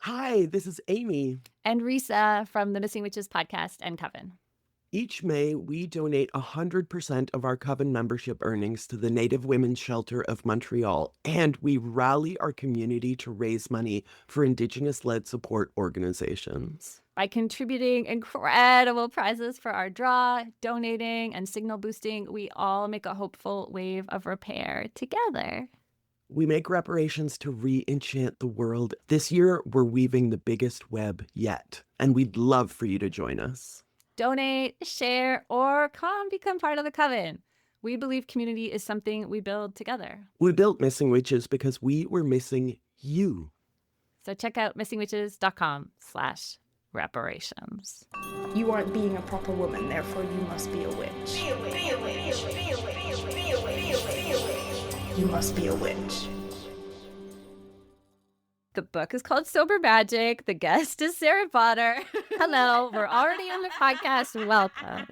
Hi, this is Amy. And Risa from the Missing Witches podcast and Coven. Each May, we donate 100% of our Coven membership earnings to the Native Women's Shelter of Montreal, and we rally our community to raise money for Indigenous-led support organizations. By contributing incredible prizes for our draw, donating, and signal boosting, we all make a hopeful wave of repair together. We make reparations to re-enchant the world. This year, we're weaving the biggest web yet, and we'd love for you to join us. Donate, share, or come become part of the Coven. We believe community is something we build together. We built Missing Witches because we were missing you. So check out missingwitches.com/reparations. You aren't being a proper woman, therefore you must be a witch. Be a witch. Be a witch. Be a witch. Be a witch. Be a witch. Be a witch. You must be a witch. The book is called Sober Magic. The guest is Sarah Potter. Hello, we're already on the podcast. Welcome.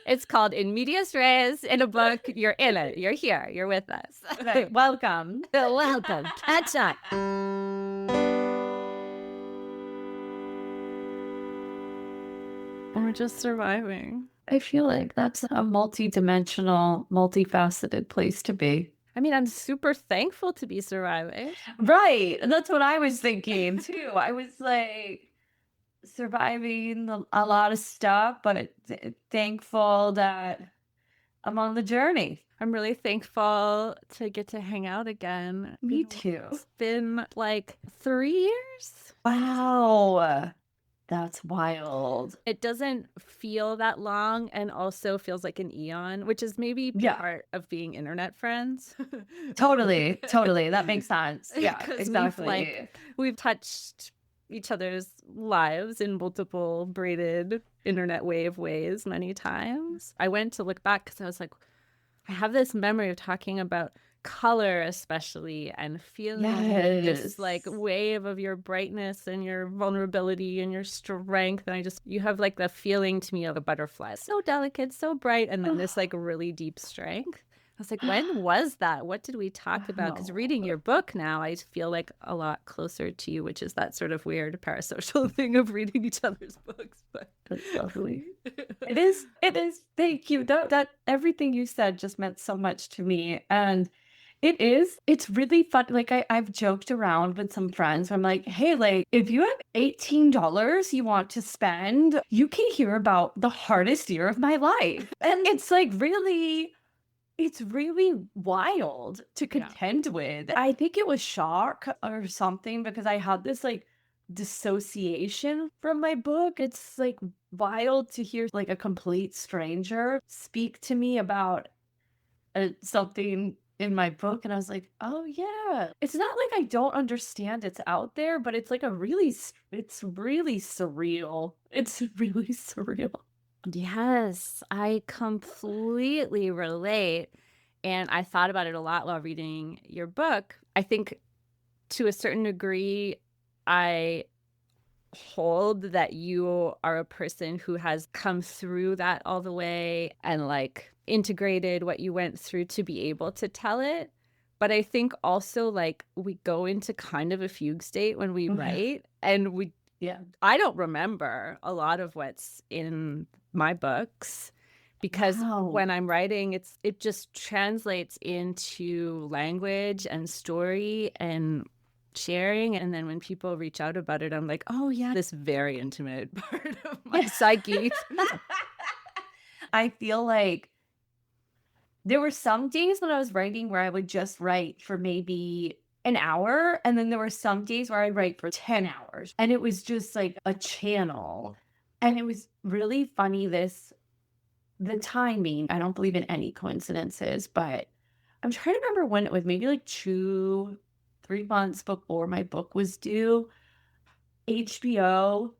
It's called In Medias Res. In a book, you're in it. You're here. You're with us. Right. Welcome. Welcome. Catch up. We're just surviving. I feel like that's a multi-dimensional, multifaceted place to be. I mean, I'm super thankful to be surviving. Right. And that's what I was thinking too. I was like surviving a lot of stuff, but thankful that I'm on the journey. I'm really thankful to get to hang out again. Me too. It's been like 3 years. Wow. That's wild. It doesn't feel that long and also feels like an eon, which is maybe part of being internet friends. Totally. That makes sense. Yeah, 'Cause exactly. We've touched each other's lives in multiple braided internet wave ways many times. I went to look back because I was like, I have this memory of talking about color especially and feeling this like wave of your brightness and your vulnerability and your strength, and you have like the feeling to me of a butterfly, so delicate, so bright, and then this like really deep strength. I was like, when was that? What did we talk about? Because reading your book now, I feel like a lot closer to you, which is that sort of weird parasocial thing of reading each other's books. But that's lovely. It is. Thank you. That everything you said just meant so much to me. And it's really fun. Like I've joked around with some friends where I'm like, hey, like if you have $18 you want to spend, you can hear about the hardest year of my life. And it's like it's really wild to contend with. I think it was shock or something because I had this like dissociation from my book. It's like wild to hear like a complete stranger speak to me about something in my book, and I was like, oh yeah, it's not like I don't understand it's out there, but it's like it's really surreal. It's really surreal. Yes, I completely relate. And I thought about it a lot while reading your book. I think to a certain degree, I hold that you are a person who has come through that all the way and like integrated what you went through to be able to tell it. But I think also like we go into kind of a fugue state when we write, and I don't remember a lot of what's in my books because when I'm writing, it just translates into language and story and sharing. And then when people reach out about it, I'm like, oh yeah, this very intimate part of my psyche. I feel like there were some days when I was writing where I would just write for maybe an hour, and then there were some days where I'd write for 10 hours, and it was just like a channel. And it was really funny, the timing. I don't believe in any coincidences, but I'm trying to remember when it was, maybe like 2-3 months before my book was due. HBO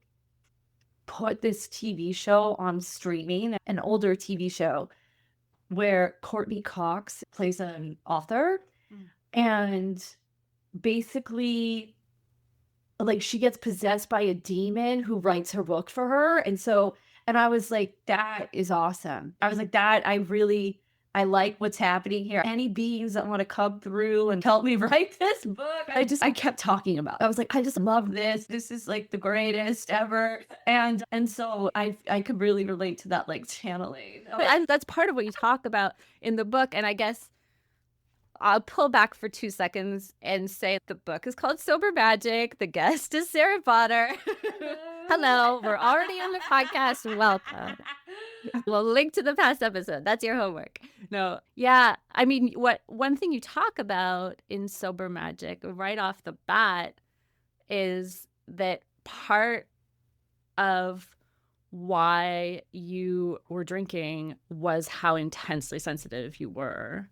put this TV show on streaming, an older TV show where Courtney Cox plays an author, and basically like she gets possessed by a demon who writes her book for her. And I was like, that is awesome. I was like, I like what's happening here. Any beings that want to come through and help me write this book, I kept talking about. I was like, I just love this. This is like the greatest ever. And so I could really relate to that, like channeling. And that's part of what you talk about in the book. And I guess I'll pull back for 2 seconds and say the book is called Sober Magic. The guest is Sarah Potter. Hello, we're already on the podcast. Welcome. We'll link to the past episode. That's your homework. No. Yeah. I mean, one thing you talk about in Sober Magic right off the bat is that part of why you were drinking was how intensely sensitive you were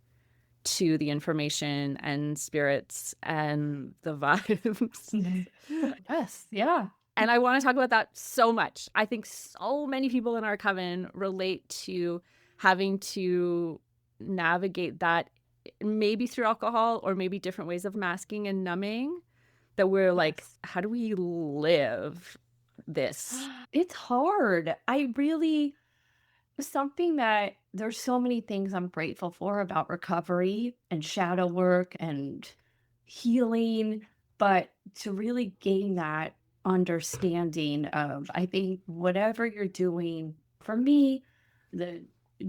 to the information and spirits and the vibes. Yes. Yeah. And I want to talk about that so much. I think so many people in our coven relate to having to navigate that maybe through alcohol or maybe different ways of masking and numbing, that we're like, how do we live this? It's hard. Something that there's so many things I'm grateful for about recovery and shadow work and healing, but to really gain that understanding of, I think whatever you're doing, for me, the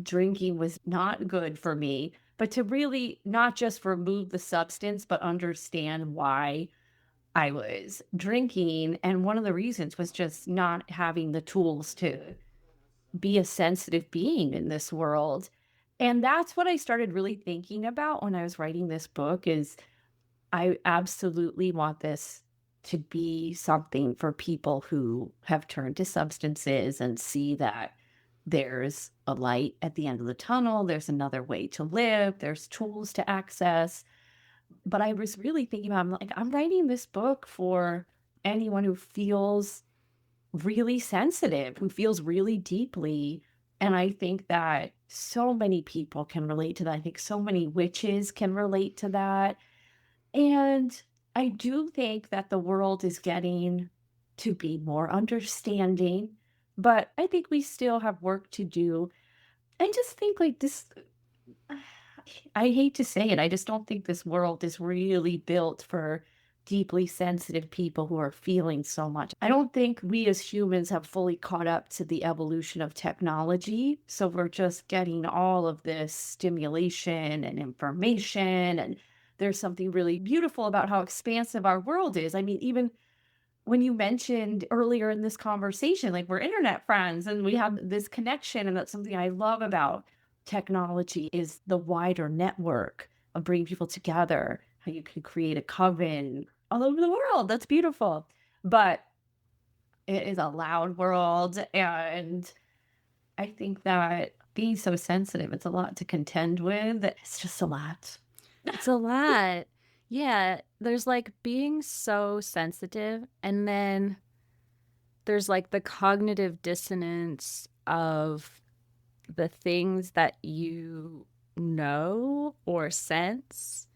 drinking was not good for me, but to really not just remove the substance, but understand why I was drinking. And one of the reasons was just not having the tools to be a sensitive being in this world. And that's what I started really thinking about when I was writing this book is I absolutely want this to be something for people who have turned to substances and see that there's a light at the end of the tunnel, there's another way to live, there's tools to access. But I was really thinking about, I'm like, I'm writing this book for anyone who feels really sensitive, who feels really deeply. And I think that so many people can relate to that. I think so many witches can relate to that. And I do think that the world is getting to be more understanding, but I think we still have work to do. I just think like this, I hate to say it, I just don't think this world is really built for deeply sensitive people who are feeling so much. I don't think we as humans have fully caught up to the evolution of technology. So we're just getting all of this stimulation and information. And there's something really beautiful about how expansive our world is. I mean, even when you mentioned earlier in this conversation, like we're internet friends and we have this connection, and that's something I love about technology is the wider network of bringing people together, how you can create a coven all over the world. That's beautiful. But it is a loud world. And I think that being so sensitive, it's a lot to contend with. It's just a lot. It's a lot. Yeah. There's like being so sensitive, and then there's like the cognitive dissonance of the things that you know or sense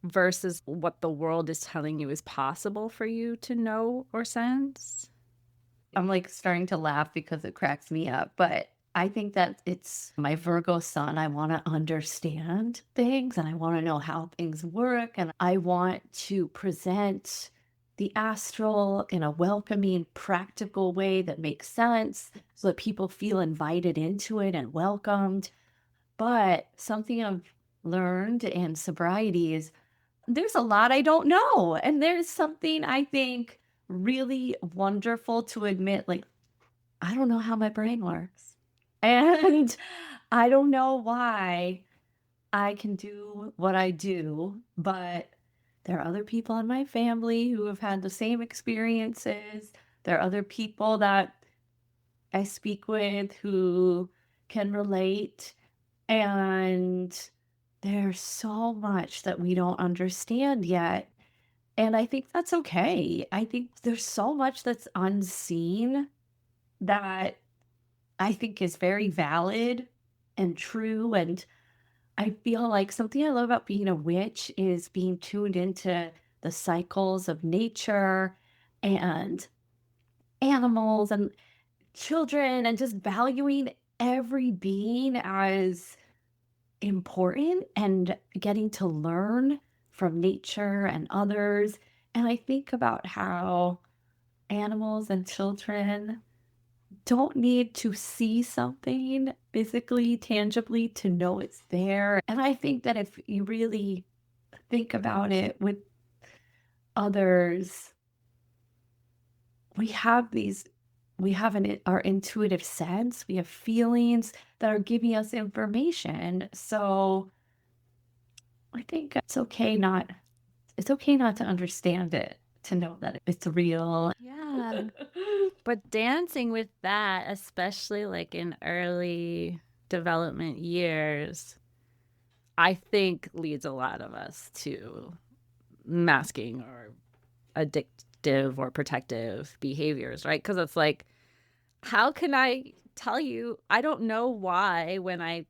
versus what the world is telling you is possible for you to know or sense. I'm like starting to laugh because it cracks me up, but I think that it's my Virgo sun. I want to understand things and I want to know how things work. And I want to present the astral in a welcoming, practical way that makes sense so that people feel invited into it and welcomed. But something I've learned in sobriety is there's a lot I don't know. And there's something I think really wonderful to admit, like, I don't know how my brain works. And I don't know why I can do what I do, but there are other people in my family who have had the same experiences. There are other people that I speak with who can relate. And there's so much that we don't understand yet. And I think that's okay. I think there's so much that's unseen that I think is very valid and true. And I feel like something I love about being a witch is being tuned into the cycles of nature and animals and children and just valuing every being as important, and getting to learn from nature and others. And I think about how animals and children don't need to see something physically, tangibly to know it's there. And I think that if you really think about it with others, we have these, we have our intuitive sense, we have feelings that are giving us information. So I think it's okay not to understand it, to know that it's real. Yeah. But dancing with that, especially like in early development years, I think leads a lot of us to masking or addictive or protective behaviors, right? Because it's like, how can I tell you? I don't know why when I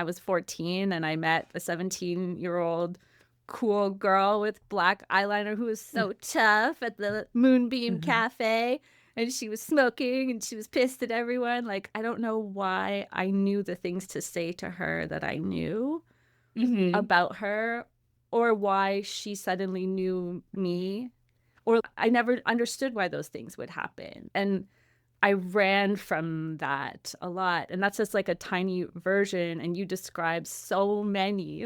was 14 and I met a 17-year-old cool girl with black eyeliner who was so tough at the Moonbeam Mhm. Cafe, and she was smoking and she was pissed at everyone. Like, I don't know why I knew the things to say to her that I knew Mhm. about her, or why she suddenly knew me, or I never understood why those things would happen. And I ran from that a lot. And that's just like a tiny version. And you describe so many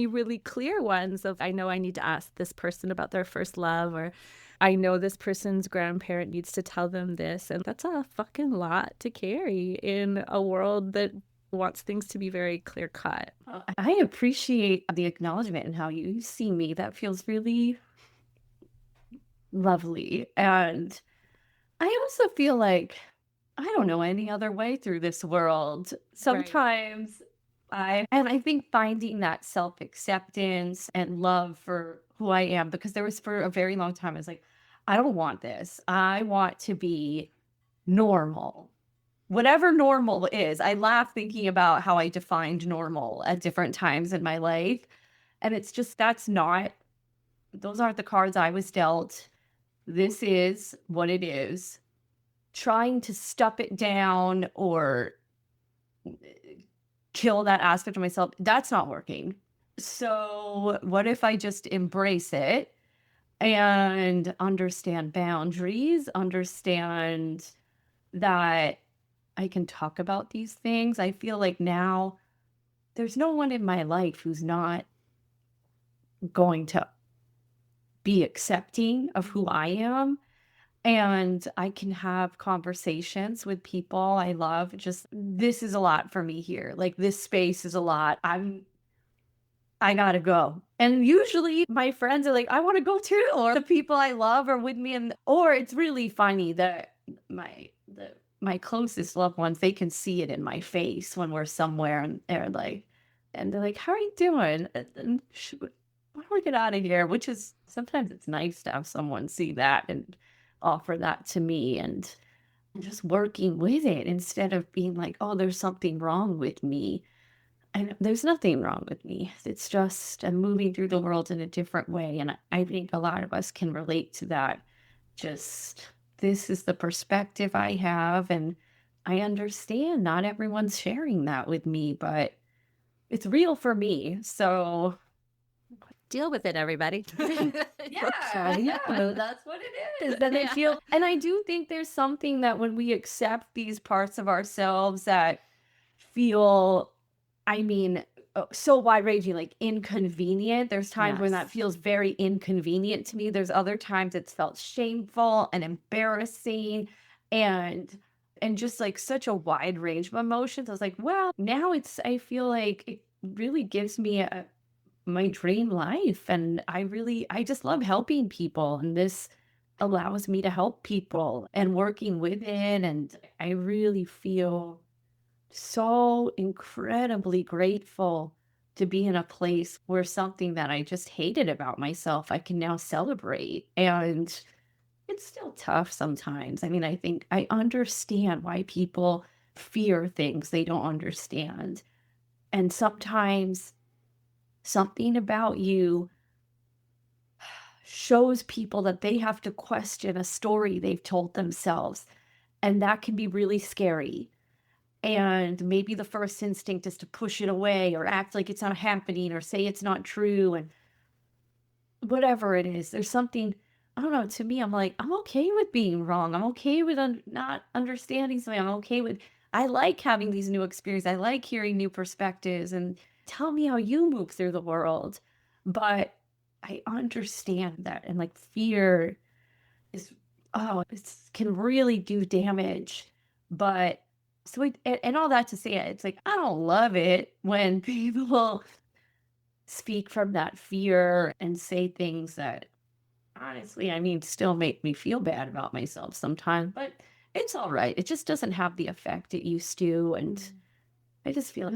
really clear ones of, I know I need to ask this person about their first love, or I know this person's grandparent needs to tell them this. And that's a fucking lot to carry in a world that wants things to be very clear cut. I appreciate the acknowledgement and how you see me. That feels really lovely. And I also feel like I don't know any other way through this world. Sometimes I think finding that self-acceptance and love for who I am, because there was for a very long time, I was like, I don't want this. I want to be normal. Whatever normal is. I laugh thinking about how I defined normal at different times in my life. And it's just, those aren't the cards I was dealt. This is what it is. Trying to stuff it down or kill that aspect of myself, that's not working. So, what if I just embrace it and understand boundaries, understand that I can talk about these things? I feel like now there's no one in my life who's not going to be accepting of who I am. And I can have conversations with people I love. Just this is a lot for me here. Like this space is a lot. I gotta go. And usually my friends are like, I want to go too, or the people I love are with me. And or it's really funny that my closest loved ones, they can see it in my face when we're somewhere and they're like, how are you doing? And why don't we get out of here? Which is sometimes it's nice to have someone see that and offer that to me, and just working with it instead of being like, oh, there's something wrong with me. And there's nothing wrong with me. It's just I'm moving through the world in a different way. And I think a lot of us can relate to that. Just this is the perspective I have. And I understand not everyone's sharing that with me, but it's real for me. So Deal with it, everybody. yeah, that's what it is. Then I Yeah. feel, and I do think there's something that when we accept these parts of ourselves that feel, I mean, so wide ranging, like inconvenient. There's times when that Yes. feels very inconvenient to me. There's other times it's felt shameful and embarrassing and just like such a wide range of emotions. I was like, well, now I feel like it really gives me my dream life. And I just love helping people. And this allows me to help people and working with it. And I really feel so incredibly grateful to be in a place where something that I just hated about myself, I can now celebrate. And it's still tough sometimes. I mean, I think I understand why people fear things they don't understand. And sometimes something about you shows people that they have to question a story they've told themselves. And that can be really scary. And maybe the first instinct is to push it away or act like it's not happening or say it's not true. And whatever it is, there's something, I don't know, to me, I'm like, I'm okay with being wrong. I'm okay with not understanding something. I'm okay with, I like having these new experiences. I like hearing new perspectives and tell me how you move through the world. But I understand that. And like fear is, oh, it can really do damage. But so, and all that to say, it's like, I don't love it when people speak from that fear and say things that honestly, I mean, still make me feel bad about myself sometimes, but it's all right. It just doesn't have the effect it used to. And I just feel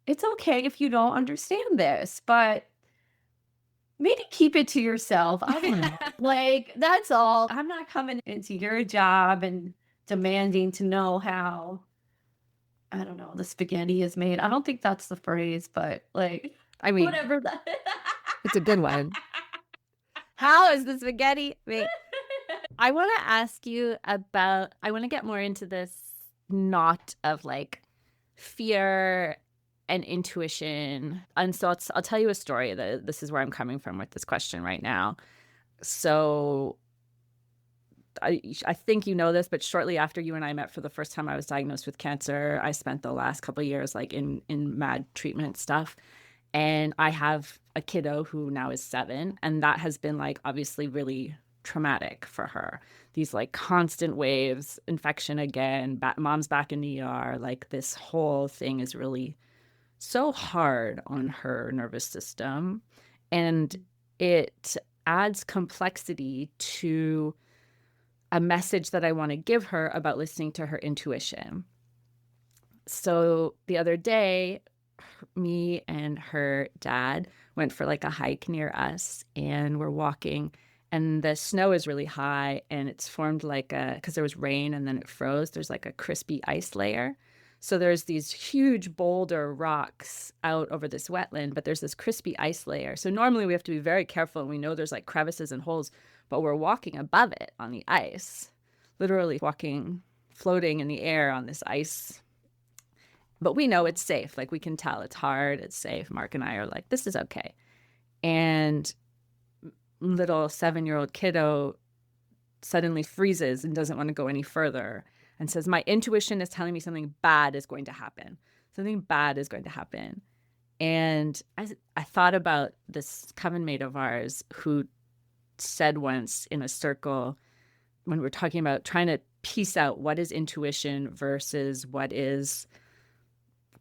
it's okay if you don't understand this, but maybe keep it to yourself. I don't know. Like, that's all. I'm not coming into your job and demanding to know how, I don't know, the spaghetti is made. I don't think that's the phrase, but like, I mean, whatever that. it's a good one. How is the spaghetti made? I want to ask you about, I want to get more into this knot of like fear and intuition. And so I'll tell you a story. This is where I'm coming from with this question right now. So I think you know this, but shortly after you and I met for the first time, I was diagnosed with cancer. I spent the last couple of years like in mad treatment stuff. And I have a kiddo who now is 7. And that has been like obviously really traumatic for her. These like constant waves, infection again, mom's back in the ER. Like this whole thing is really so hard on her nervous system. And it adds complexity to a message that I want to give her about listening to her intuition. So the other day, me and her dad went for like a hike near us, and we're walking, and the snow is really high, and it's formed like because there was rain and then it froze, there's like a crispy ice layer. So there's these huge boulder rocks out over this wetland, but there's this crispy ice layer. So normally we have to be very careful, and we know there's like crevices and holes, but we're walking above it on the ice, literally walking, floating in the air on this ice. But we know it's safe. Like we can tell it's hard, it's safe. Mark and I are like, this is okay. And little 7-year-old kiddo suddenly freezes and doesn't want to go any further and says, my intuition is telling me something bad is going to happen. Something bad is going to happen. And I thought about this coven mate of ours who said once in a circle when we were talking about trying to piece out what is intuition versus what is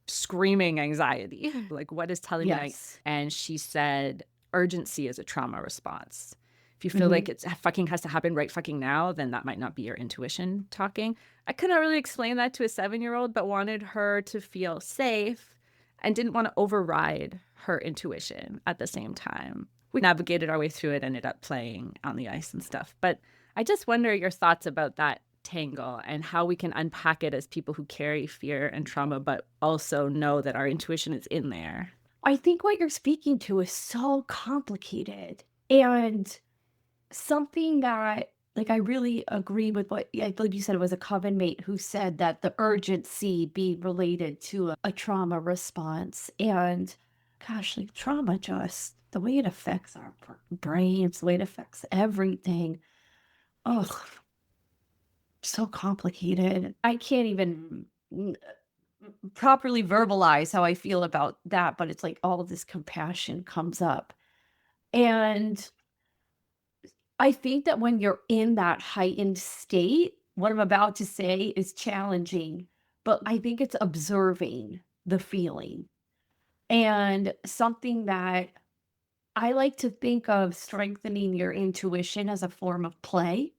screaming anxiety, like what is telling me. And she said urgency is a trauma response. If you feel like it fucking has to happen right fucking now, then that might not be your intuition talking. I couldn't really explain that to a 7-year-old, but wanted her to feel safe and didn't want to override her intuition at the same time. We navigated our way through it, ended up playing on the ice and stuff. But I just wonder your thoughts about that tangle and how we can unpack it as people who carry fear and trauma, but also know that our intuition is in there. I think what you're speaking to is so complicated, and something that, like, I really agree with what I believe you said. It was a coven mate who said that the urgency be related to a trauma response. And gosh, like trauma, just the way it affects our brains, the way it affects everything. Oh, so complicated. I can't even properly verbalize how I feel about that, but it's like all of this compassion comes up. And I think that when you're in that heightened state, what I'm about to say is challenging, but I think it's observing the feeling. And something that I like to think of strengthening your intuition as a form of play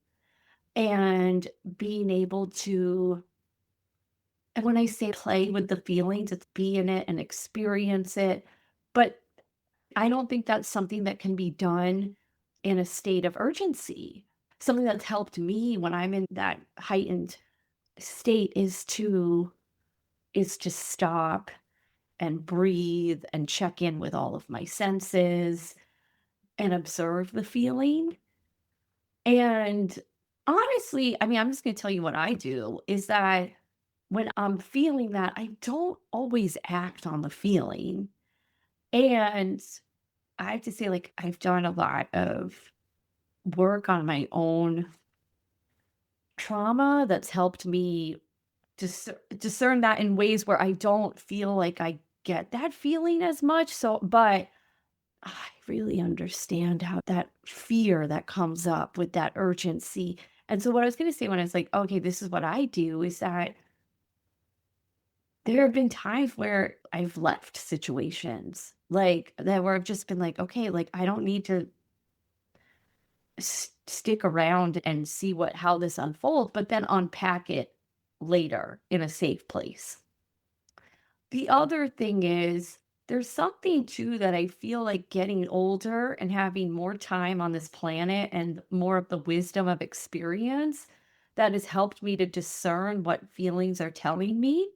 and being able to, and when I say play with the feelings, it's be in it and experience it. But I don't think that's something that can be done in a state of urgency. Something that's helped me when I'm in that heightened state is to just stop and breathe and check in with all of my senses and observe the feeling. And honestly, I mean, I'm just going to tell you what I do is that when I'm feeling that, I don't always act on the feeling. And I have to say, like, I've done a lot of work on my own trauma that's helped me discern that in ways where I don't feel like I get that feeling as much. So, but I really understand how that fear that comes up with that urgency. And so, what I was going to say when I was like, okay, this is what I do is that there have been times where I've left situations like that where I've just been like, okay, like I don't need to stick around and see how this unfolds, but then unpack it later in a safe place. The other thing is there's something too that I feel like getting older and having more time on this planet and more of the wisdom of experience that has helped me to discern what feelings are telling me.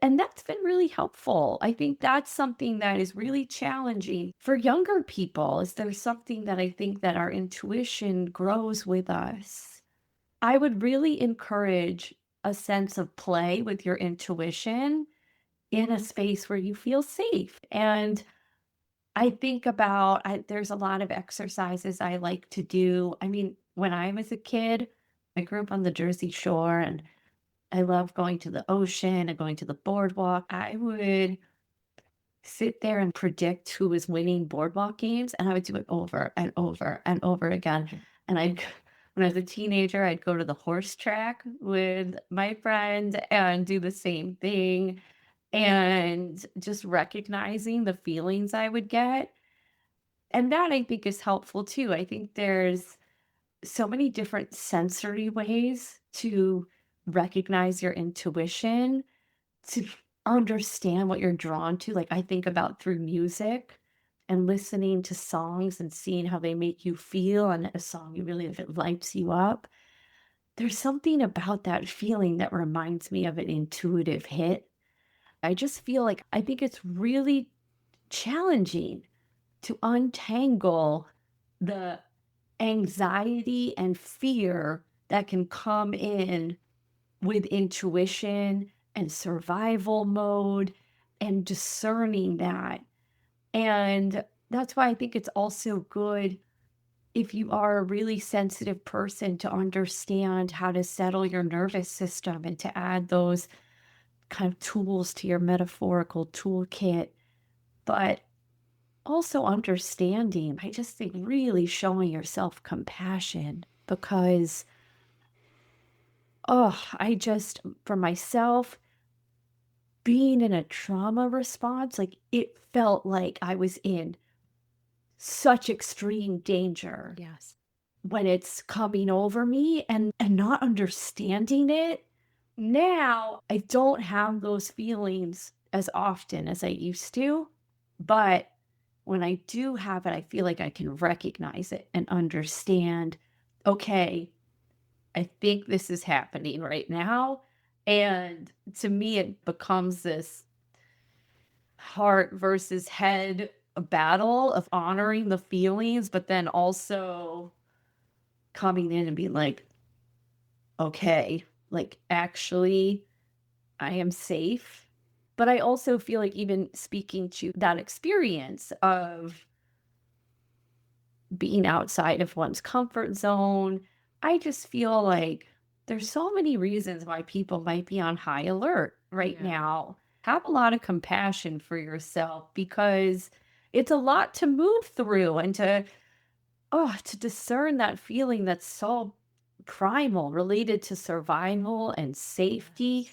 And that's been really helpful. I think that's something that is really challenging for younger people. Is there something that I think that our intuition grows with us? I would really encourage a sense of play with your intuition in a space where you feel safe. And I think about there's a lot of exercises I like to do. I mean, when I was a kid, I grew up on the Jersey Shore and I love going to the ocean and going to the boardwalk. I would sit there and predict who was winning boardwalk games, and I would do it over and over and over again. And when I was a teenager, I'd go to the horse track with my friend and do the same thing. And just recognizing the feelings I would get. And that I think is helpful too. I think there's so many different sensory ways to recognize your intuition, to understand what you're drawn to. Like I think about through music and listening to songs and seeing how they make you feel and a song you really if it lights you up. There's something about that feeling that reminds me of an intuitive hit. I just feel like I think it's really challenging to untangle the anxiety and fear that can come in with intuition and survival mode and discerning that. And that's why I think it's also good if you are a really sensitive person to understand how to settle your nervous system and to add those kind of tools to your metaphorical toolkit. But also understanding, I just think really showing yourself compassion because, oh, for myself, being in a trauma response, like it felt like I was in such extreme danger Yes. when it's coming over me and not understanding it. Now I don't have those feelings as often as I used to, but when I do have it, I feel like I can recognize it and understand, okay, I think this is happening right now. And to me, it becomes this heart versus head battle of honoring the feelings, but then also coming in and being like, okay, like actually, I am safe. But I also feel like even speaking to that experience of being outside of one's comfort zone, I just feel like there's so many reasons why people might be on high alert right Yeah. now. Have a lot of compassion for yourself because it's a lot to move through and to discern that feeling that's so primal related to survival and safety.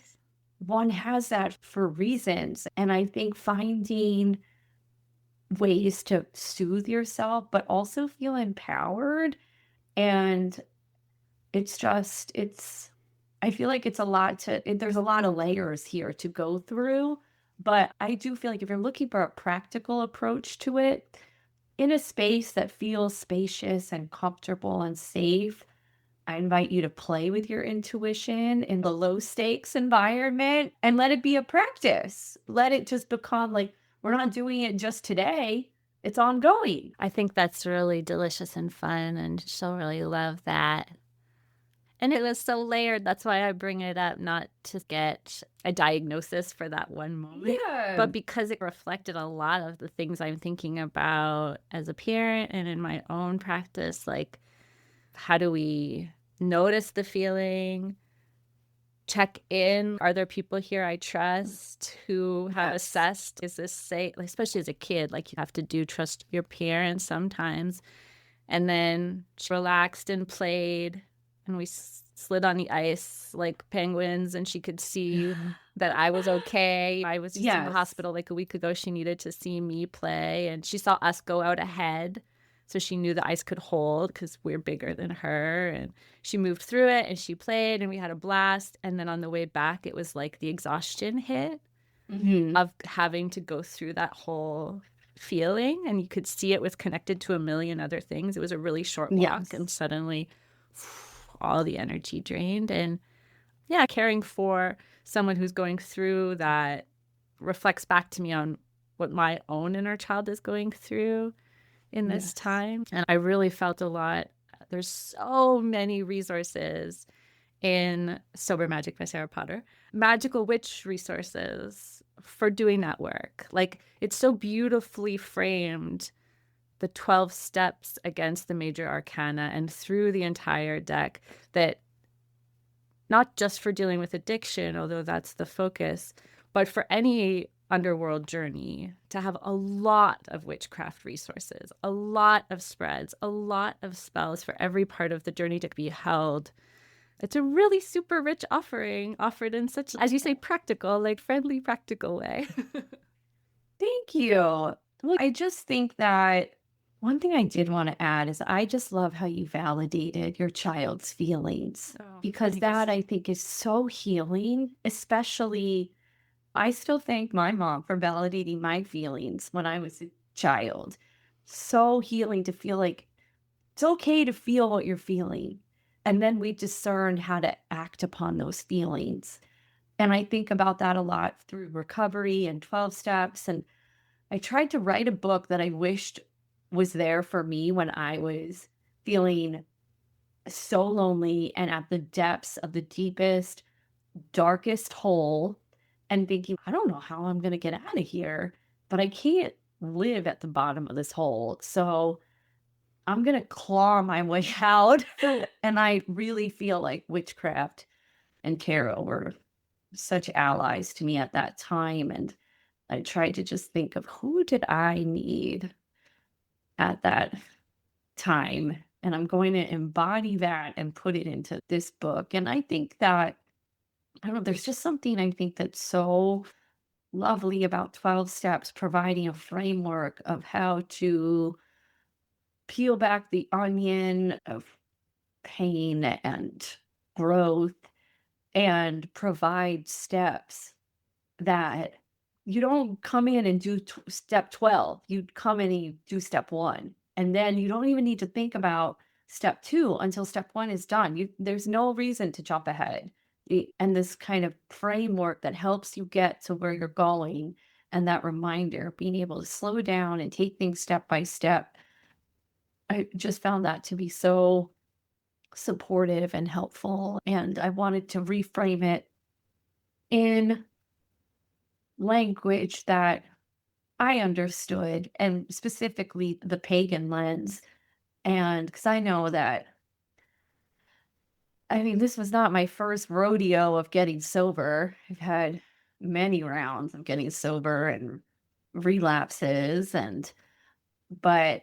One has that for reasons. And I think finding ways to soothe yourself, but also feel empowered. And I feel like there's a lot of layers here to go through. But I do feel like if you're looking for a practical approach to it, in a space that feels spacious and comfortable and safe, I invite you to play with your intuition in the low stakes environment and let it be a practice. Let it just become like, we're not doing it just today, it's ongoing. I think that's really delicious and fun, and she'll really love that. And it was so layered. That's why I bring it up, not to get a diagnosis for that one moment, Yeah. but because it reflected a lot of the things I'm thinking about as a parent and in my own practice. Like, how do we notice the feeling? Check in. Are there people here I trust who have Yes. assessed, is this safe? Like, especially as a kid, like you have to do trust your parents sometimes. And then she relaxed and played, and we slid on the ice like penguins, and she could see that I was okay. I was just in the Yes. hospital like a week ago. She needed to see me play, and she saw us go out ahead. So she knew the ice could hold because we're bigger than her. And she moved through it and she played and we had a blast. And then on the way back, it was like the exhaustion hit Mhm. of having to go through that whole feeling. And you could see it was connected to a million other things. It was a really short walk Yes. and suddenly all the energy drained. And yeah, caring for someone who's going through that reflects back to me on what my own inner child is going through in this Yes. time. And I really felt a lot. There's so many resources in Sober Magic by Sarah Potter, magical witch resources for doing that work. Like, it's so beautifully framed, the 12 steps against the major arcana and through the entire deck, that not just for dealing with addiction, although that's the focus, but for any underworld journey, to have a lot of witchcraft resources, a lot of spreads, a lot of spells for every part of the journey to be held. It's a really super rich offering, offered in such, as you say, practical, like friendly, practical way. Thank you. Well, I just think that one thing I did want to add is I just love how you validated your child's feelings, Oh, because thanks. that I think is so healing, especially I still thank my mom for validating my feelings when I was a child. So healing to feel like it's okay to feel what you're feeling. And then we discern how to act upon those feelings. And I think about that a lot through recovery and 12 steps. And I tried to write a book that I wished was there for me when I was feeling so lonely and at the depths of the deepest, darkest hole, and thinking, I don't know how I'm going to get out of here, but I can't live at the bottom of this hole. So I'm going to claw my way out. And I really feel like witchcraft and tarot were such allies to me at that time. And I tried to just think of who did I need at that time. And I'm going to embody that and put it into this book. And I think that, I don't know, there's just something I think that's so lovely about 12 steps, providing a framework of how to peel back the onion of pain and growth and provide steps that you don't come in and do step 12. You come in and you do step 1. And then you don't even need to think about step 2 until step 1 is done. There's no reason to jump ahead. And this kind of framework that helps you get to where you're going, and that reminder, being able to slow down and take things step by step. I just found that to be so supportive and helpful. And I wanted to reframe it in language that I understood, and specifically the pagan lens. And because I know that, I mean, this was not my first rodeo of getting sober. I've had many rounds of getting sober and relapses, but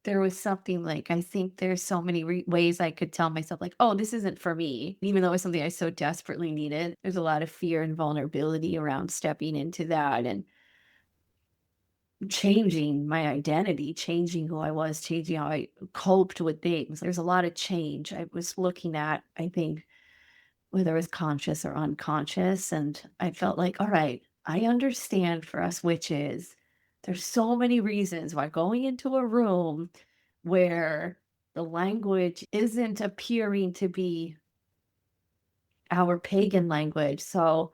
there was something like, I think there's so many ways I could tell myself, like, oh, this isn't for me, even though it was something I so desperately needed. There's a lot of fear and vulnerability around stepping into that and changing my identity, changing who I was, changing how I coped with things. There's a lot of change I was looking at, I think, whether it was conscious or unconscious. And I felt like, all right, I understand for us witches, there's so many reasons why going into a room where the language isn't appearing to be our pagan language. So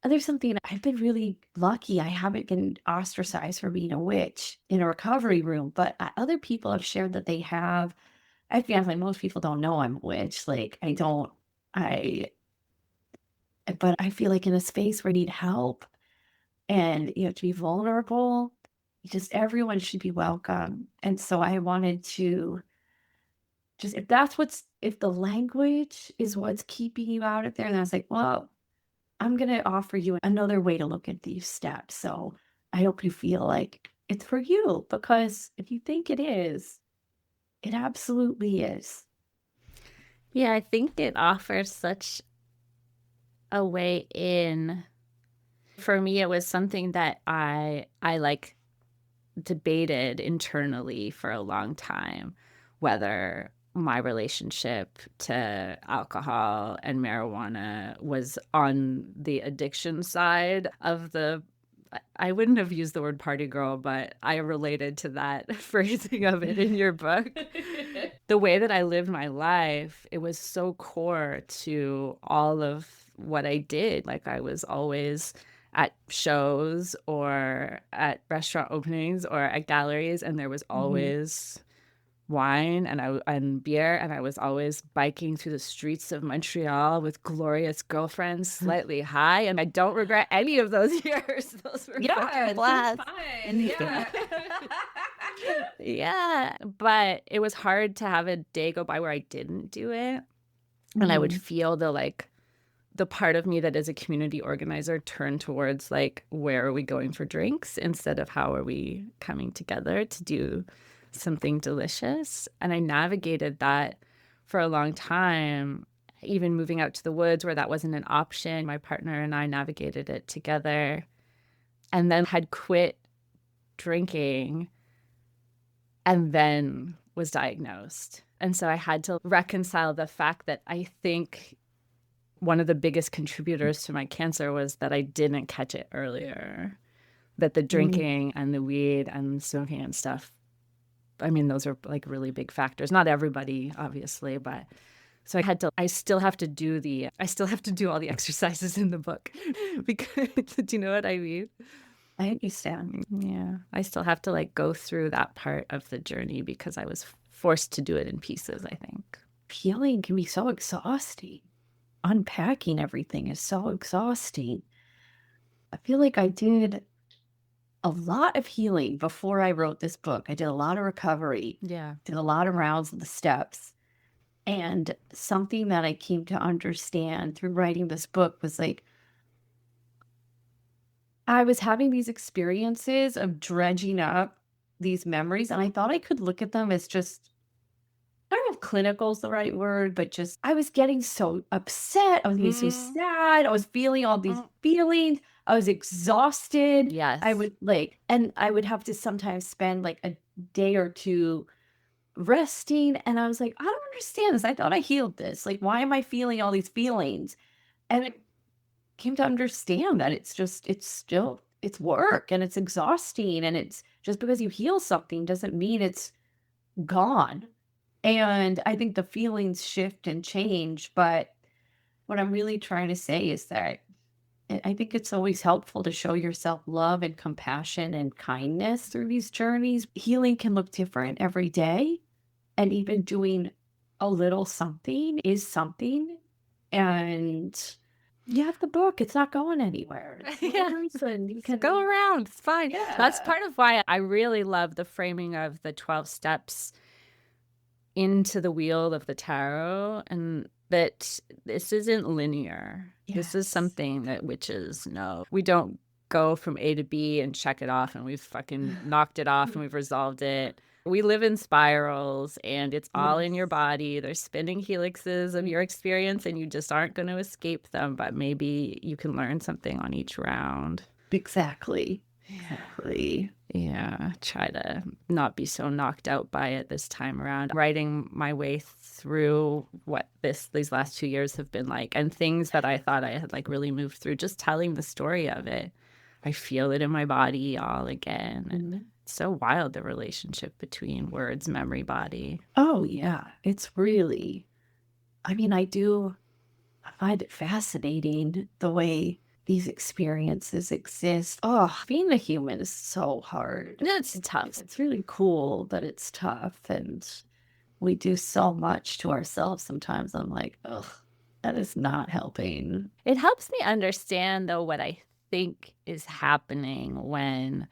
there's something, I've been really lucky. I haven't been ostracized for being a witch in a recovery room, but other people have shared that they have. I feel like most people don't know I'm a witch. Like, I, but I feel like in a space where I need help and you have to be vulnerable, everyone should be welcome. And so I wanted to just, if the language is what's keeping you out of there, then I was like, well, I'm going to offer you another way to look at these steps. So I hope you feel like it's for you, because if you think it is, it absolutely is. Yeah, I think it offers such a way in. For me, it was something that I like debated internally for a long time, whether my relationship to alcohol and marijuana was on the addiction side of the, I wouldn't have used the word party girl, but I related to that phrasing of it in your book. The way that I lived my life, it was so core to all of what I did. Like, I was always at shows or at restaurant openings or at galleries, and there was always wine and beer, and I was always biking through the streets of Montreal with glorious girlfriends, slightly high, and I don't regret any of those years. Those were fucking blasts. Yeah. Yeah, but it was hard to have a day go by where I didn't do it, and I would feel the part of me that is a community organizer turn towards, like, where are we going for drinks instead of how are we coming together to do something delicious. And I navigated that for a long time, even moving out to the woods where that wasn't an option. My partner and I navigated it together, and then had quit drinking and then was diagnosed. And so I had to reconcile the fact that I think one of the biggest contributors to my cancer was that I didn't catch it earlier, that the drinking and the weed and smoking and stuff, I mean, those are like really big factors. Not everybody, obviously, but so I still have to do all the exercises in the book because, do you know what I mean? I understand. Yeah. I still have to like go through that part of the journey because I was forced to do it in pieces, I think. Healing can be so exhausting. Unpacking everything is so exhausting. I feel like I did a lot of healing before I wrote this book. I did a lot of recovery. Yeah. Did a lot of rounds of the steps. And something that I came to understand through writing this book was like, I was having these experiences of dredging up these memories, and I thought I could look at them as just, I don't know if clinical is the right word, but just, I was getting so upset. I was getting so sad. I was feeling all these feelings. I was exhausted. Yes. I would have to sometimes spend like a day or two resting. And I was like, I don't understand this. I thought I healed this. Like, why am I feeling all these feelings? And I came to understand that it's work and it's exhausting. And it's just because you heal something doesn't mean it's gone. And I think the feelings shift and change. But what I'm really trying to say is that I think it's always helpful to show yourself love and compassion and kindness through these journeys. Healing can look different every day. And even doing a little something is something. And you have the book. It's not going anywhere. Yeah. You can Go around. It's fine. Yeah. That's part of why I really love the framing of the 12 steps into the wheel of the tarot, and that this isn't linear. This is something that witches know. We don't go from A to B and check it off and we've fucking knocked it off and we've resolved it. We live in spirals and it's all in your body. There's spinning helixes of your experience and you just aren't going to escape them, but maybe you can learn something on each round. Exactly. Exactly. Yeah, try to not be so knocked out by it this time around. Writing my way through what these last 2 years have been like, and things that I thought I had like really moved through, just telling the story of it. I feel it in my body all again. And it's so wild, the relationship between words, memory, body. Oh, yeah. It's really, I mean, I find it fascinating the way these experiences exist. Oh, being a human is so hard. It's tough. It's really cool that it's tough. And we do so much to ourselves sometimes. I'm like, ugh, that is not helping. It helps me understand, though, what I think is happening when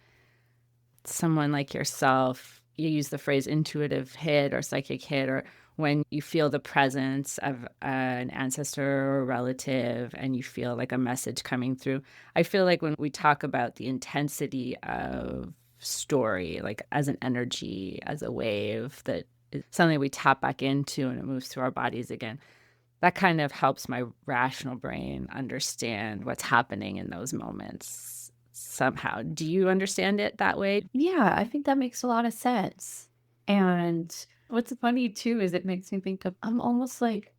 someone like yourself, you use the phrase intuitive hit or psychic hit, or when you feel the presence of an ancestor or a relative and you feel like a message coming through. I feel like when we talk about the intensity of story, like as an energy, as a wave that is something we tap back into and it moves through our bodies again, that kind of helps my rational brain understand what's happening in those moments somehow. Do you understand it that way? Yeah, I think that makes a lot of sense. And what's funny too is it makes me think of, I'm almost like,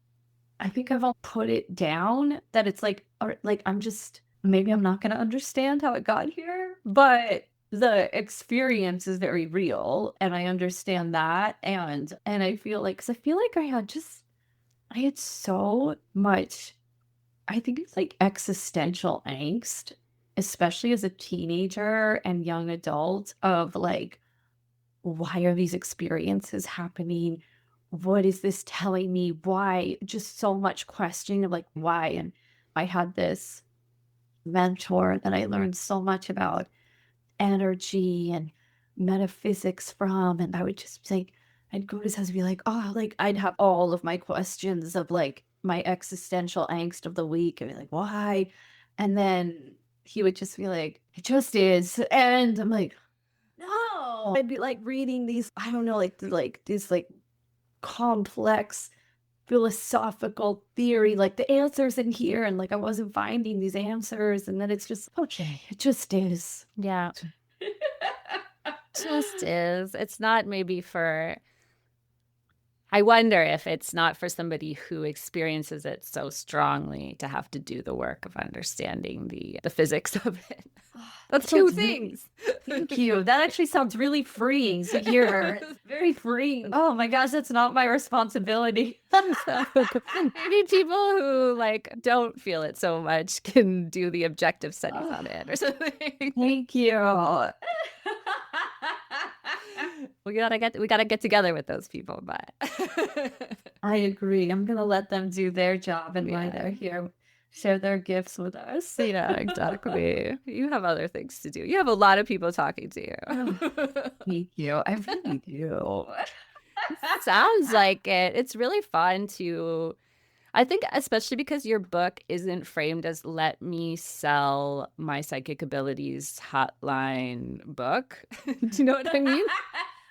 I think I've all put it down that it's like, or like, I'm just, maybe I'm not going to understand how it got here, but the experience is very real and I understand that. And I feel like, cause I feel like I had so much, I think it's like existential angst, especially as a teenager and young adult of like, why are these experiences happening? What is this telling me? Why? Just so much questioning of like, why? And I had this mentor that I learned so much about energy and metaphysics from. And I would just be like, I'd go to his house and be like, oh, like I'd have all of my questions of like my existential angst of the week and be like, why? And then he would just be like, it just is. And I'm like, no. I'd be like reading these, I don't know, like these like complex philosophical theory, like the answers in here, and like I wasn't finding these answers, and then it's just okay, it just is. Yeah. Just is. It's not maybe for, I wonder if it's not for somebody who experiences it so strongly to have to do the work of understanding the physics of it. That's two things. Thank you. That actually sounds really freeing to hear. Very freeing. Oh my gosh, that's not my responsibility. Maybe people who like don't feel it so much can do the objective studies on it or something. Thank you. We gotta get together with those people, but I agree. I'm gonna let them do their job and why Yeah. they're here, share their gifts with us. yeah, exactly. You have other things to do. You have a lot of people talking to you. Thank you. I really do. Sounds like it. It's really fun to, I think, especially because your book isn't framed as let me sell my psychic abilities hotline book. Do you know what I mean?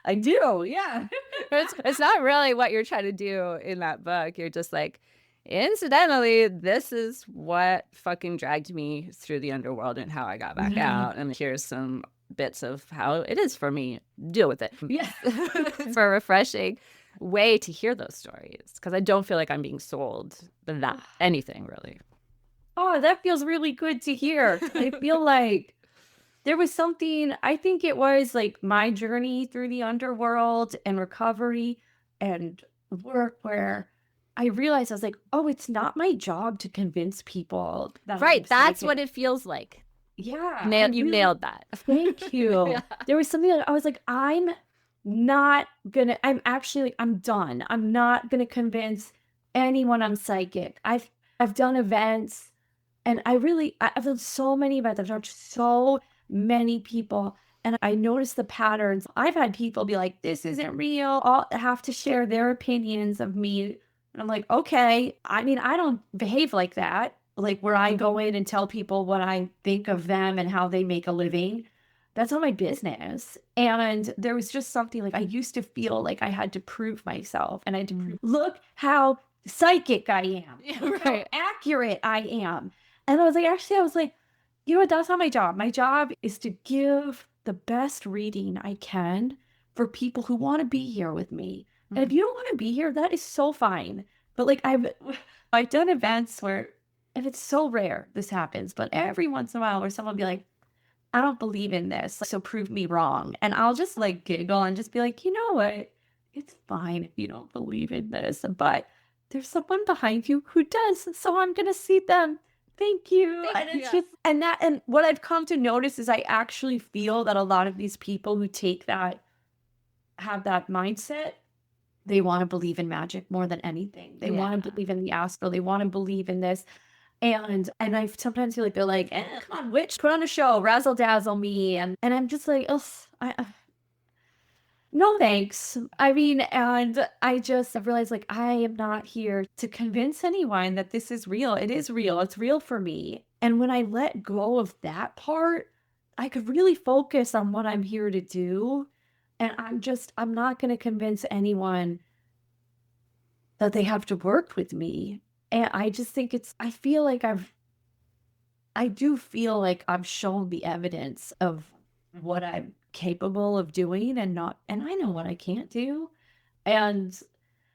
I do, yeah. It's not really what you're trying to do in that book. You're just like, incidentally, this is what fucking dragged me through the underworld and how I got back out. And here's some bits of how it is for me. Deal with it. Yeah. For a refreshing way to hear those stories. Because I don't feel like I'm being sold that anything really. Oh, that feels really good to hear. I feel like there was something, I think it was like my journey through the underworld and recovery and work where I realized I was like, oh, it's not my job to convince people that Right. I'm That's psychic. what it feels like. Yeah. You nailed that. Thank you. Yeah. There was something that I was like, I'm done. I'm not gonna convince anyone I'm psychic. I've done events and I've done so many events. I've talked to so many people and I noticed the patterns. I've had people be like, this isn't real. I'll have to share their opinions of me. And I'm like, okay. I mean, I don't behave like that. Like where I go in and tell people what I think of them and how they make a living. That's not my business. And there was just something like I used to feel like I had to prove myself and I had to prove, look how psychic I am. Yeah, Look right. how accurate I am. And I was like, you know what? That's not my job. My job is to give the best reading I can for people who want to be here with me. And if you don't want to be here, that is so fine. But like I've done events where, and it's so rare this happens, but every once in a while where someone will be like, I don't believe in this, so prove me wrong. And I'll just like giggle and just be like, you know what? It's fine if you don't believe in this, but there's someone behind you who does, so I'm gonna see them. Thank you. And it's just and what I've come to notice is I actually feel that a lot of these people who have that mindset, They want to believe in magic more than anything. They want to Yeah. believe in the astral. They want to believe in this. And I sometimes feel like they're like, come on, witch, put on a show, razzle dazzle me. And I'm just like, ugh, no thanks. I mean, and I've realized like I am not here to convince anyone that this is real. It is real. It's real for me. And when I let go of that part, I could really focus on what I'm here to do. And I'm not going to convince anyone that they have to work with me. And I just think I do feel like I've shown the evidence of what I'm capable of doing and I know what I can't do. And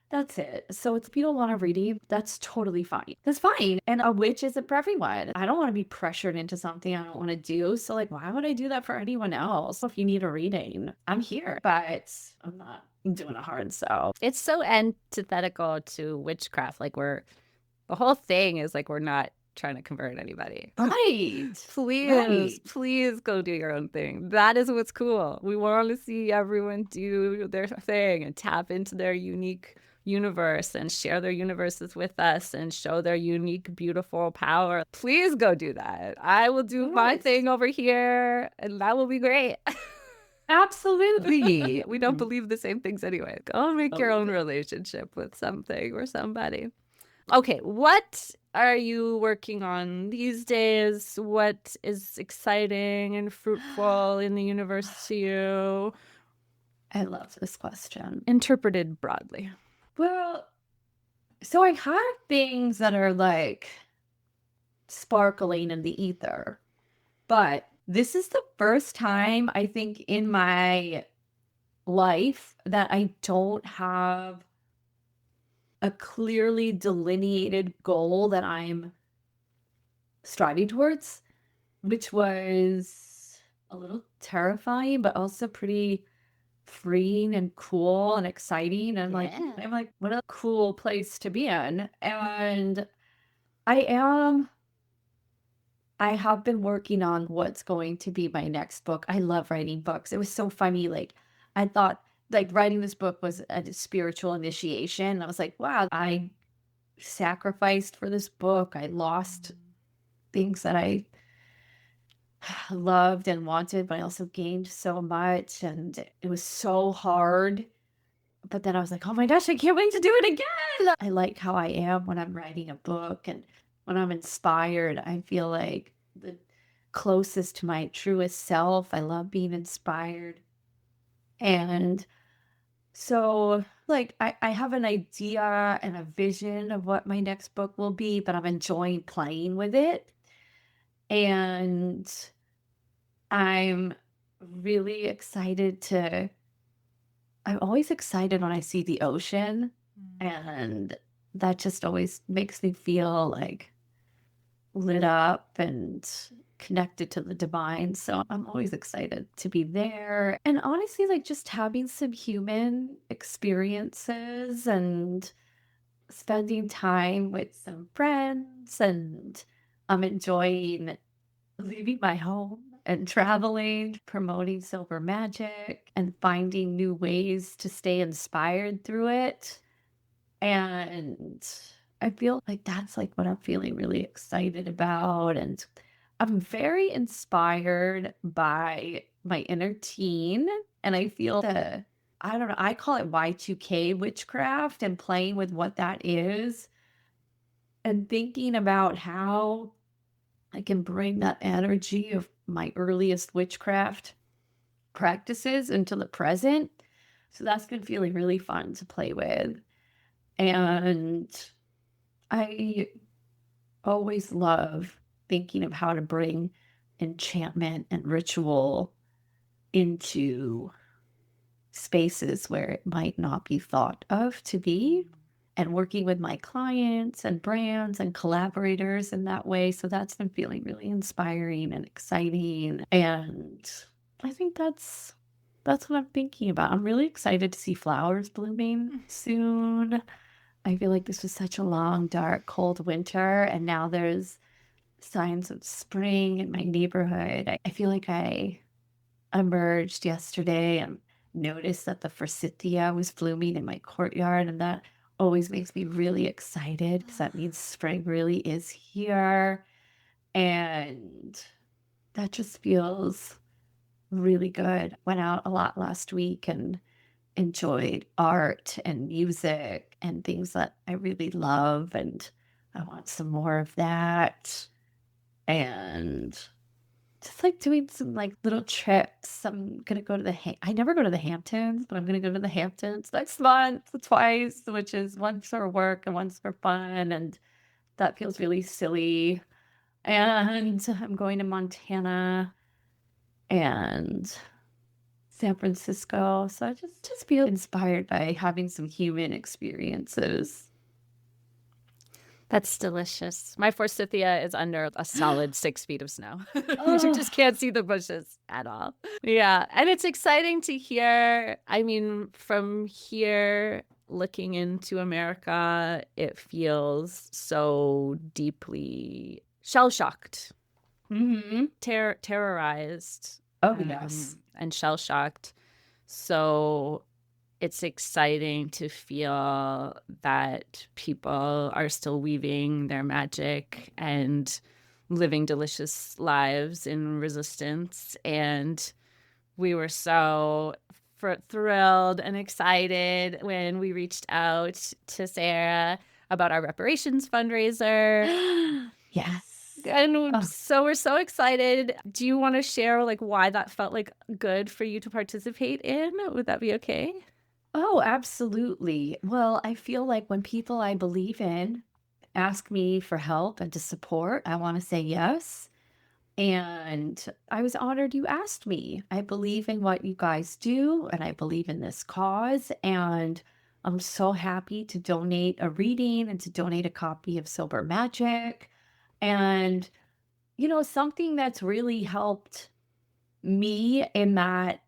that's it. So if you don't want to read, that's totally fine. That's fine. And a witch isn't for everyone. I don't want to be pressured into something I don't want to do. So like, why would I do that for anyone else? If you need a reading, I'm here, but I'm not doing a hard sell. It's so antithetical to witchcraft. Like the whole thing is like we're not trying to convert anybody. Right. Please go do your own thing. That is what's cool. We want to see everyone do their thing and tap into their unique universe and share their universes with us and show their unique, beautiful power. Please go do that. I will do my thing over here and that will be great. Absolutely. We don't believe the same things anyway. Go make your own relationship with something or somebody. Okay, what are you working on these days? What is exciting and fruitful in the universe to you? I love this question. Interpreted broadly. Well, so I have things that are like sparkling in the ether, but this is the first time I think in my life that I don't have a clearly delineated goal that I'm striving towards, which was a little terrifying, but also pretty freeing and cool and exciting. And I'm like, what a cool place to be in. And I have been working on what's going to be my next book. I love writing books. It was so funny. Like, I thought like writing this book was a spiritual initiation. I was like, wow, I sacrificed for this book. I lost things that I loved and wanted, but I also gained so much. And it was so hard. But then I was like, oh my gosh, I can't wait to do it again. I like how I am when I'm writing a book and when I'm inspired. I feel like the closest to my truest self. I love being inspired. And so, like, I have an idea and a vision of what my next book will be, but I'm enjoying playing with it. And I'm really excited I'm always excited when I see the ocean, and that just always makes me feel like lit up and connected to the divine. So I'm always excited to be there. And honestly, like just having some human experiences and spending time with some friends. And I'm enjoying leaving my home and traveling, promoting silver magic, and finding new ways to stay inspired through it. And I feel like that's like what I'm feeling really excited about. And I'm very inspired by my inner teen. And I feel I don't know, I call it Y2K witchcraft and playing with what that is and thinking about how I can bring that energy of my earliest witchcraft practices into the present. So that's been feeling really fun to play with. And I always love thinking of how to bring enchantment and ritual into spaces where it might not be thought of to be, and working with my clients and brands and collaborators in that way. So that's been feeling really inspiring and exciting. And I think that's what I'm thinking about. I'm really excited to see flowers blooming soon. I feel like this was such a long, dark, cold winter, and now there's signs of spring in my neighborhood. I feel like I emerged yesterday and noticed that the forsythia was blooming in my courtyard, and that always makes me really excited because that means spring really is here. And that just feels really good. Went out a lot last week and enjoyed art and music and things that I really love, and I want some more of that. And just like doing some like little trips. I'm gonna go to I never go to the Hamptons, but I'm gonna go to the Hamptons next month twice, which is once for work and once for fun, and that feels really silly. And I'm going to Montana and San Francisco. So I just feel inspired by having some human experiences. That's delicious. My forsythia is under a solid 6 feet of snow. Oh. You just can't see the bushes at all. Yeah. And it's exciting to hear. I mean, from here, looking into America, it feels so deeply shell-shocked, terrorized. Oh, yes. And shell-shocked. So it's exciting to feel that people are still weaving their magic and living delicious lives in resistance. And we were so thrilled and excited when we reached out to Sarah about our reparations fundraiser. Yes. And so we're so excited. Do you want to share like why that felt like good for you to participate in? Would that be okay? Oh, absolutely. Well, I feel like when people I believe in ask me for help and to support, I want to say yes. And I was honored you asked me. I believe in what you guys do, and I believe in this cause. And I'm so happy to donate a reading and to donate a copy of Sober Magic. And, you know, something that's really helped me in that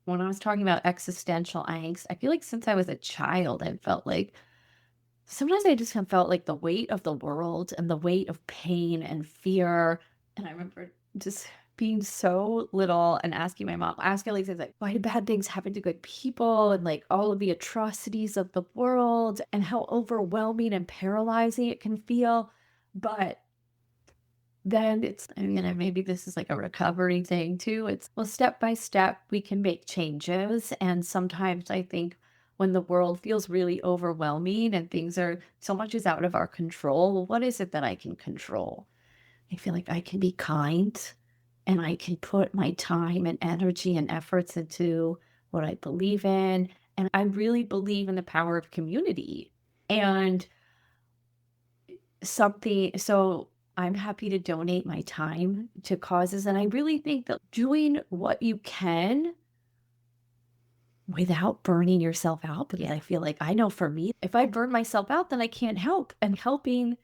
when I was talking about existential angst, I feel like since I was a child, I felt like sometimes I just have felt like the weight of the world and the weight of pain and fear. And I remember just being so little and asking my mom, asking like things like, why do bad things happen to good people? And like all of the atrocities of the world and how overwhelming and paralyzing it can feel. But then it's, I mean, maybe this is like a recovery thing too. It's, well, step by step, we can make changes. And sometimes I think when the world feels really overwhelming and things are, so much is out of our control, well, what is it that I can control? I feel like I can be kind and I can put my time and energy and efforts into what I believe in. And I really believe in the power of community and so I'm happy to donate my time to causes. And I really think that doing what you can without burning yourself out, because I feel like I know for me, if I burn myself out, then I can't help. And helping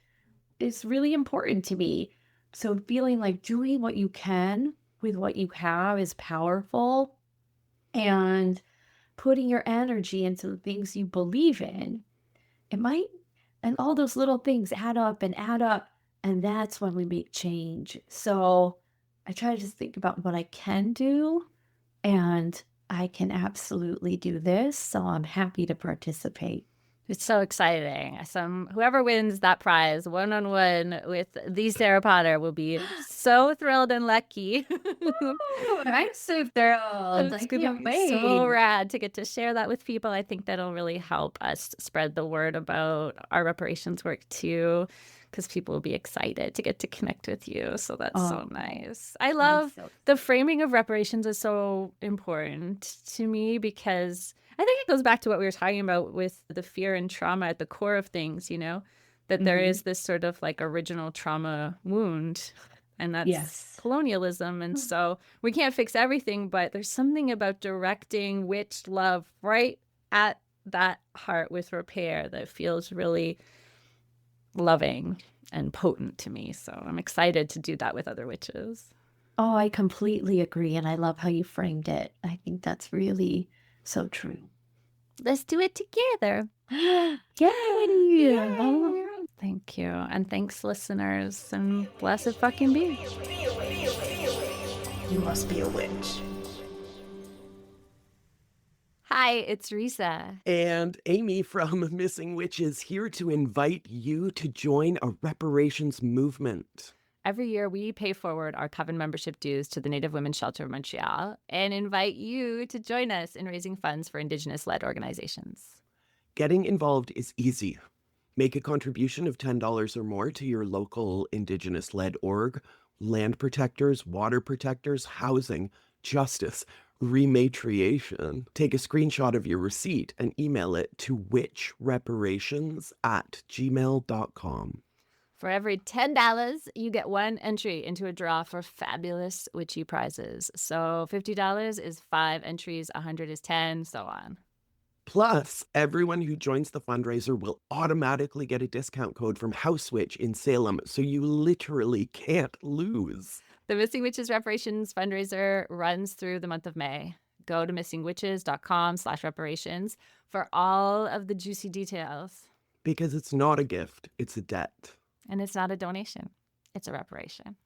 is really important to me. So feeling like doing what you can with what you have is powerful, and putting your energy into the things you believe in, it might, and all those little things add up and add up. And that's when we make change. So I try to just think about what I can do, and I can absolutely do this. So I'm happy to participate. It's so exciting. Whoever wins that prize one-on-one with the Sarah Potter will be so thrilled and lucky. Ooh, I'm so thrilled. It's I going to can't be wait. so rad to get to share that with people. I think that'll really help us spread the word about our reparations work too, because people will be excited to get to connect with you. So that's so nice. I love the framing of reparations is so important to me, because I think it goes back to what we were talking about with the fear and trauma at the core of things, you know, that there is this sort of like original trauma wound, and that's colonialism. And so we can't fix everything, but there's something about directing witch love right at that heart with repair that feels really loving and potent to me. So I'm excited to do that with other witches. Oh, I completely agree. And I love how you framed it. I think that's really so true. Let's do it together. Yay! Thank you. And thanks, listeners. And blessed fucking be. You must be a witch. Hi, it's Risa. And Amy from Missing Witches here to invite you to join a reparations movement. Every year, we pay forward our coven membership dues to the Native Women's Shelter of Montreal and invite you to join us in raising funds for Indigenous-led organizations. Getting involved is easy. Make a contribution of $10 or more to your local Indigenous-led org, land protectors, water protectors, housing, justice, rematriation. Take a screenshot of your receipt and email it to witchreparations@gmail.com. For every $10, you get one entry into a draw for fabulous witchy prizes. So $50 is 5 entries, 100 is 10, so on. Plus, everyone who joins the fundraiser will automatically get a discount code from House Witch in Salem, so you literally can't lose. The Missing Witches Reparations fundraiser runs through the month of May. Go to missingwitches.com/reparations for all of the juicy details. Because it's not a gift, it's a debt. And it's not a donation, it's a reparation.